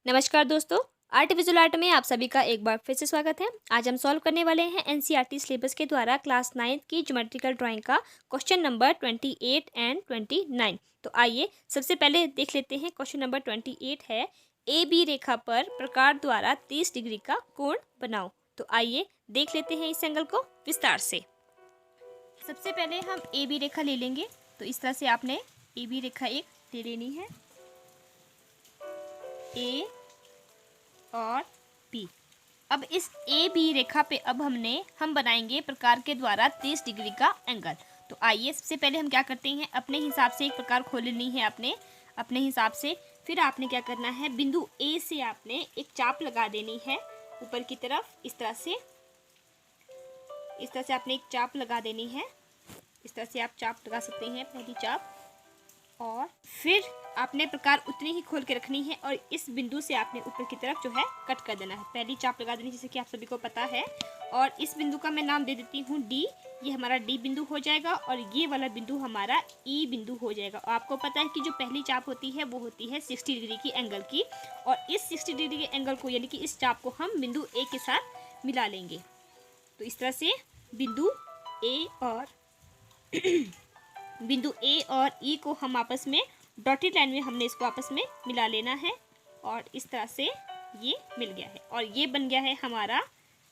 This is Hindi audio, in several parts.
नमस्कार दोस्तों। आर्ट विजुअल आर्ट में आप सभी का एक बार फिर से स्वागत है। आज हम सॉल्व करने वाले हैं एनसीईआरटी सिलेबस के द्वारा क्लास 9th की ज्योमेट्रिकल ड्राइंग का क्वेश्चन नंबर 28 एंड 29। तो आइए सबसे पहले देख लेते हैं। क्वेश्चन नंबर 28 है ए बी रेखा पर प्रकार द्वारा 30 डिग्री का कोण बनाओ। तो आइए देख लेते हैं इस एंगल को विस्तार से। सबसे पहले हम ए बी रेखा ले लेंगे। तो इस तरह से आपने ए बी रेखा एक ले लेनी है, ए और बी। अब इस ए बी रेखा पे अब हम बनाएंगे प्रकार के द्वारा 30 डिग्री का एंगल। तो आइए सबसे पहले हम क्या करते हैं, अपने हिसाब से एक प्रकार खोल लेनी है आपने अपने हिसाब से। फिर आपने क्या करना है, बिंदु ए से आपने एक चाप लगा देनी है ऊपर की तरफ। इस तरह से आपने एक चाप लगा देनी है। इस तरह से आप चाप लगा सकते हैं, पहली चाप। और फिर आपने प्रकार उतनी ही खोल के रखनी है और इस बिंदु से आपने ऊपर की तरफ जो है कट कर देना है। पहली चाप लगा देनी, जैसे कि आप सभी को पता है। और इस बिंदु का मैं नाम दे देती हूँ डी। ये हमारा डी बिंदु हो जाएगा और ये वाला बिंदु हमारा ई बिंदु हो जाएगा। और आपको पता है कि जो पहली चाप होती है वो होती है 60 डिग्री की एंगल की। और इस 60 डिग्री के एंगल को, यानी कि इस चाप को हम बिंदु ए के साथ मिला लेंगे। तो इस तरह से बिंदु ए और ई को हम आपस में डॉटेड लाइन में हमने इसको आपस में मिला लेना है। और इस तरह से ये मिल गया है और ये बन गया है हमारा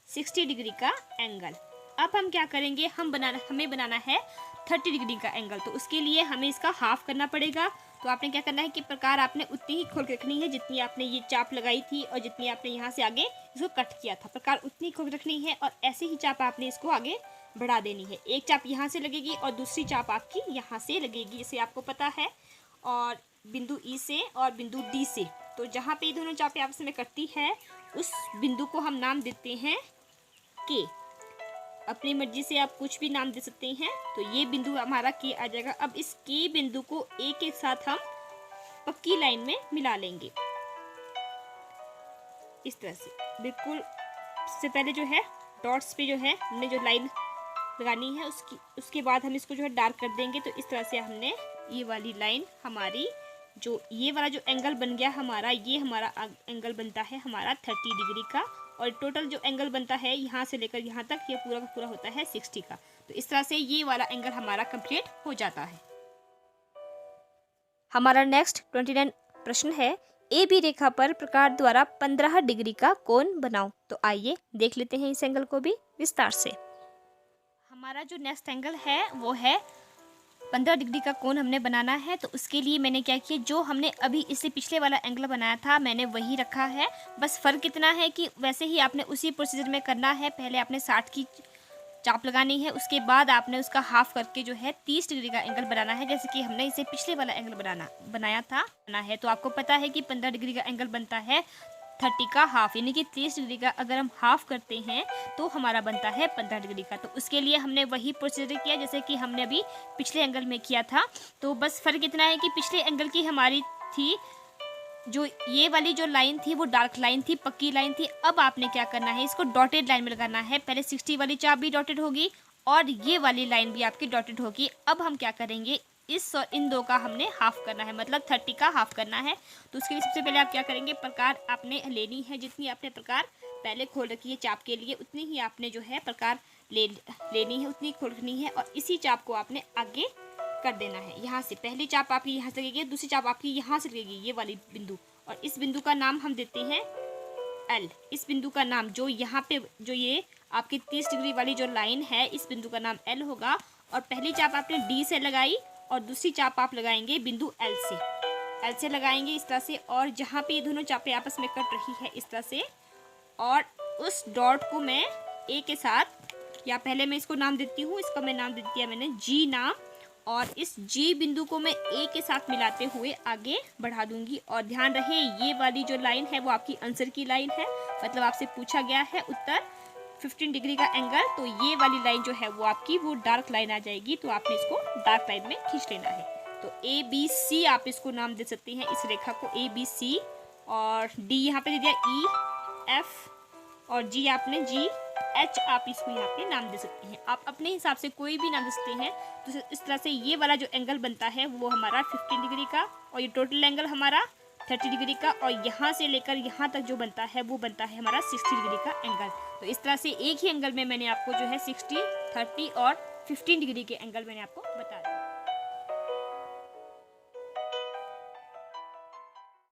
60 डिग्री का एंगल। अब हम क्या करेंगे, हमें बनाना है 30 डिग्री का एंगल। तो उसके लिए हमें इसका हाफ करना पड़ेगा। तो आपने क्या करना है कि प्रकार आपने उतनी ही खोल के रखनी है जितनी आपने ये चाप लगाई थी और जितनी आपने यहाँ से आगे इसको कट किया था। प्रकार उतनी खोल के रखनी है और ऐसे ही चाप आपने इसको आगे बढ़ा देनी है। एक चाप यहाँ से लगेगी और दूसरी चाप आपकी यहाँ से लगेगी, जैसे आपको पता है। और बिंदु ई से और बिंदु डी से, तो जहाँ पे ये दोनों चापें आपस में कटती है उस बिंदु को हम नाम देते हैं के। अपनी मर्जी से आप कुछ भी नाम दे सकते हैं। तो ये बिंदु हमारा के आ जाएगा। अब इस के बिंदु को ए के साथ हम पक्की लाइन में मिला लेंगे इस तरह से। बिल्कुल इससे पहले जो है डॉट्स पे जो है हमने जो लाइन लगानी है उसके बाद हम इसको जो है डार्क कर देंगे। तो इस तरह से हमने ये वाली लाइन हमारी, जो ये वाला जो एंगल बन गया हमारा, ये हमारा एंगल बनता है हमारा 30 डिग्री का। और टोटल जो एंगल बनता है यहाँ से लेकर यहाँ तक, ये पूरा का पूरा होता है 60 का। तो इस तरह से ये वाला एंगल हमारा कंप्लीट हो जाता है। हमारा नेक्स्ट 29 प्रश्न है, ए बी रेखा पर प्रकार द्वारा 15 डिग्री का कोण बनाओ। तो आइए देख लेते हैं इस एंगल को भी विस्तार से। हमारा जो नेक्स्ट एंगल है वो है 15 डिग्री का कोण हमने बनाना है। तो उसके लिए मैंने क्या किया, जो हमने अभी इससे पिछले वाला एंगल बनाया था मैंने वही रखा है। बस फ़र्क इतना है कि वैसे ही आपने उसी प्रोसीजर में करना है। पहले आपने 60 की चाप लगानी है, उसके बाद आपने उसका हाफ करके जो है 30 डिग्री का एंगल बनाना है, जैसे कि हमने इसे पिछले वाला एंगल बनाया था है। तो आपको पता है कि 15 डिग्री का एंगल बनता है 30 का हाफ, यानी कि 30 डिग्री का अगर हम हाफ करते हैं तो हमारा बनता है 15 डिग्री का। तो उसके लिए हमने वही प्रोसीजर किया जैसे कि हमने अभी पिछले एंगल में किया था। तो बस फ़र्क इतना है कि पिछले एंगल की हमारी थी, जो ये वाली जो लाइन थी वो डार्क लाइन थी, पक्की लाइन थी। अब आपने क्या करना है, इसको डॉटेड लाइन में लगाना है। पहले 60 वाली चाप भी डॉटेड होगी और ये वाली लाइन भी आपकी डॉटेड होगी। अब हम क्या करेंगे, इन दो का हमने हाफ करना है, मतलब 30 का हाफ करना है। तो उसके लिए सबसे पहले आप क्या करेंगे, प्रकार आपने लेनी है। जितनी आपने प्रकार पहले खोल रखी है चाप के लिए उतनी ही आपने जो है प्रकार लेनी है, उतनी खोल रखनी है। और इसी चाप को आपने आगे कर देना है। यहाँ से पहली चाप आपकी यहाँ से लगेगी, दूसरी चाप आपकी यहाँ से लगेगी, ये वाली बिंदु। और इस बिंदु का नाम हम देते हैं एल। इस बिंदु का नाम, जो यहाँ पे जो ये आपकी 30 डिग्री वाली जो लाइन है, इस बिंदु का नाम एल होगा। और पहली चाप आपने डी से लगाई और दूसरी चाप आप लगाएंगे बिंदु एल से लगाएंगे इस तरह से। और जहाँ पे ये दोनों चापें आपस में कट रही है इस तरह से, और उस डॉट को मैं ए के साथ, या पहले मैं इसको नाम देती हूँ, इसका मैं नाम दे दिया मैंने जी नाम। और इस जी बिंदु को मैं ए के साथ मिलाते हुए आगे बढ़ा दूंगी। और ध्यान रहे ये वाली जो लाइन है वो आपकी आंसर की लाइन है, मतलब आपसे पूछा गया है उत्तर 15 डिग्री का एंगल। तो ये वाली लाइन जो है वो आपकी वो डार्क लाइन आ जाएगी। तो आपने इसको डार्क लाइन में खींच लेना है। तो ए बी सी आप इसको नाम दे सकते हैं, इस रेखा को ए बी सी। और डी यहाँ पे दे दिया ई एफ, और जी आपने जी एच आप इसको यहाँ पे नाम दे सकते हैं। आप अपने हिसाब से कोई भी नाम दे सकते हैं। तो इस तरह से ये वाला जो एंगल बनता है वो हमारा 15 डिग्री का, और ये टोटल एंगल हमारा 30 डिग्री का, और यहाँ से लेकर यहाँ तक जो बनता है वो बनता है हमारा 60 डिग्री का एंगल। तो इस तरह से एक ही एंगल में मैंने आपको जो है 60, 30 और 15 डिग्री के एंगल मैंने आपको बता दिया।